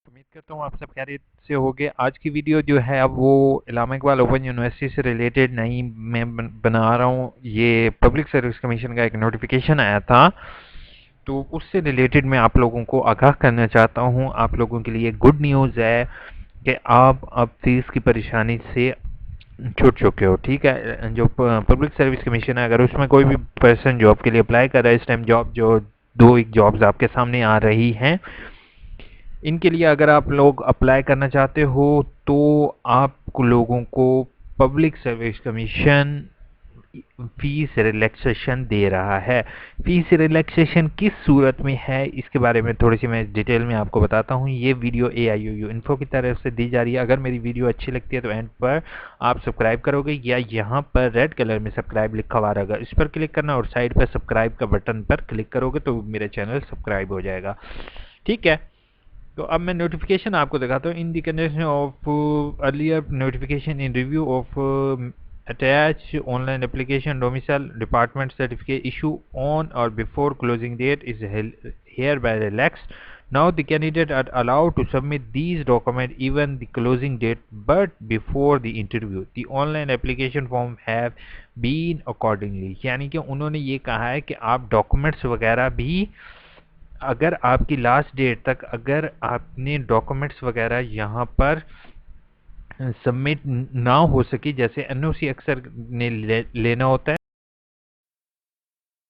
उम्मीद करता हूँ आप सब खैरियत से होंगे। आज की वीडियो जो है अब वो इलामा इकबाल ओपन यूनिवर्सिटी से रिलेटेड नहीं मैं बना रहा हूँ। ये पब्लिक सर्विस कमीशन का एक नोटिफिकेशन आया था, तो उससे रिलेटेड मैं आप लोगों को आगाह करना चाहता हूँ। आप लोगों के लिए गुड न्यूज़ है कि आप अब फीस की परेशानी से छूट चुके हो। ठीक है, जो पब्लिक सर्विस कमीशन है, अगर उसमें कोई भी पर्सन जॉब के लिए अप्लाई कर रहा है इस टाइम, जॉब जो दो एक जॉब्स आपके सामने आ रही हैं, इनके लिए अगर आप लोग अप्लाई करना चाहते हो तो आप लोगों को public service commission fees relaxation दे रहा है। फीस रिलैक्सेशन किस सूरत में है इसके बारे में थोड़ी सी मैं डिटेल में आपको बताता हूँ। ये वीडियो AIUU इन्फो की तरफ से दी जा रही है। अगर मेरी वीडियो अच्छी लगती है तो एंड पर आप सब्सक्राइब करोगे, या यहाँ पर रेड कलर में सब्सक्राइब लिखा हुआ रहेगा, इस पर क्लिक करना और साइड पर सब्सक्राइब का बटन पर क्लिक करोगे तो मेरा चैनल सब्सक्राइब हो जाएगा। ठीक है, तो अब मैं नोटिफिकेशन आपको दिखाता हूँ। In the condition of earlier notification in review of attach online application domicile department certificate issue on or before closing date is hereby relaxed. Now the candidate are allowed to submit these documents even the closing date but before the interview. The online application form have been accordingly. यानी कि उन्होंने ये कहा है कि आप documents वगैरह भी, अगर आपकी लास्ट डेट तक अगर आपने डॉक्यूमेंट्स वगैरह यहाँ पर सबमिट ना हो सके, जैसे NOC अक्सर लेना होता है,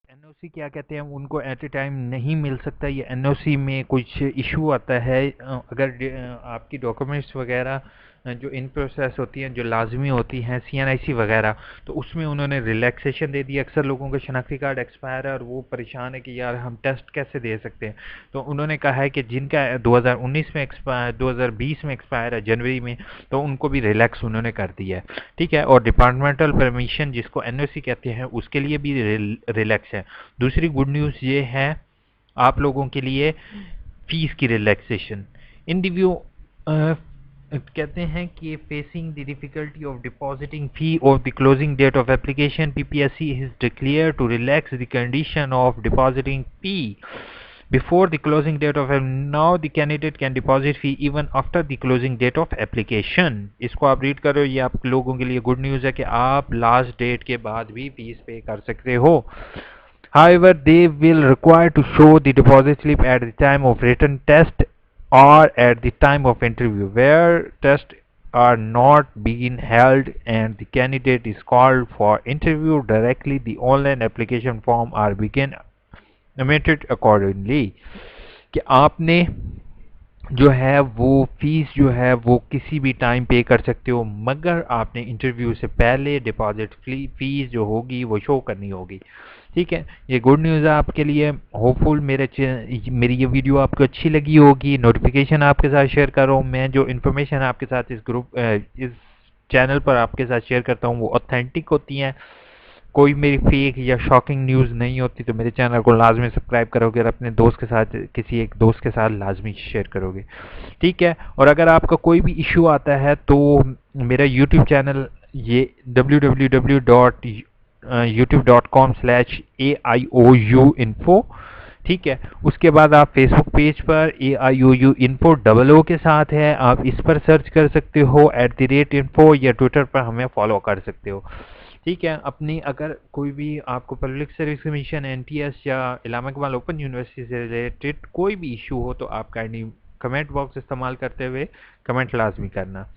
NOC क्या कहते हैं, उनको एट ए टाइम नहीं मिल सकता, ये NOC में कुछ इशू आता है। अगर आपकी डॉक्यूमेंट्स वगैरह जो इन प्रोसेस होती हैं, जो लाजमी होती हैं, CNIC वगैरह, तो उसमें उन्होंने रिलैक्सेशन दे दी। अक्सर लोगों का शनाख्ती कार्ड एक्सपायर है और वो परेशान है कि यार हम टेस्ट कैसे दे सकते हैं, तो उन्होंने कहा है कि जिनका 2019 में एक्सपायर, 2020 में एक्सपायर है जनवरी में, तो उनको भी रिलैक्स उन्होंने कर दिया है। ठीक है, और डिपार्टमेंटल परमिशन जिसको NOC कहते हैं उसके लिए भी रिलैक्स है। दूसरी गुड न्यूज़ ये है आप लोगों के लिए फीस की रिलैक्सेशन। इन रिव्यू कहते हैं कि facing the difficulty of depositing fee of the closing date of application PPSC is declared to relax the condition of depositing fee before the closing date of now the candidate can deposit fee even after the closing date of application. इसको आप read करो, ये आप लोगों के लिए good news है कि आप लास्ट डेट के बाद भी फीस पे कर सकते हो। However, they will require to show the deposit slip at the time of written test or at the time of interview, where tests are not being held and the candidate is called for interview directly. The online application form are begin amended accordingly. कि आपने जो है वो fees जो है वो किसी भी टाइम पे कर सकते हो, मगर आपने इंटरव्यू से पहले डिपॉजिट फीस जो होगी वो शो करनी होगी। ठीक है, ये गुड न्यूज़ है आपके लिए। होपफुल मेरी ये वीडियो आपको अच्छी लगी होगी। नोटिफिकेशन आपके साथ शेयर कर रहा हूँ मैं, जो इन्फॉर्मेशन आपके साथ इस चैनल पर आपके साथ शेयर करता हूँ वो ऑथेंटिक होती हैं, कोई मेरी फेक या शॉकिंग न्यूज़ नहीं होती। तो मेरे चैनल को लाजमी सब्सक्राइब करोगे और अपने दोस्त के साथ, किसी एक दोस्त के साथ लाजमी शेयर करोगे। ठीक है, और अगर आपका कोई भी इशू आता है तो मेरा यूट्यूब चैनल ये www.youtube.com/AIOUinfo, ठीक है, उसके बाद आप फेसबुक पेज पर AIOU इन्फो डबल O के साथ है, आप इस पर सर्च कर सकते हो @info, या ट्विटर पर हमें फॉलो कर सकते हो। ठीक है, अपनी अगर कोई भी आपको पब्लिक सर्विस कमीशन, NTS या इलामा इकबाल ओपन यूनिवर्सिटी से रिलेटेड कोई भी इशू हो तो आप काइंडली कमेंट बॉक्स इस्तेमाल करते हुए कमेंट लाजमी करना,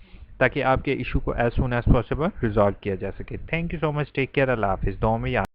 ताकि आपके इशू को as soon as possible resolve किया जा सके। Thank you so much, take care, अल्लाह हाफिज़, दुआ में याद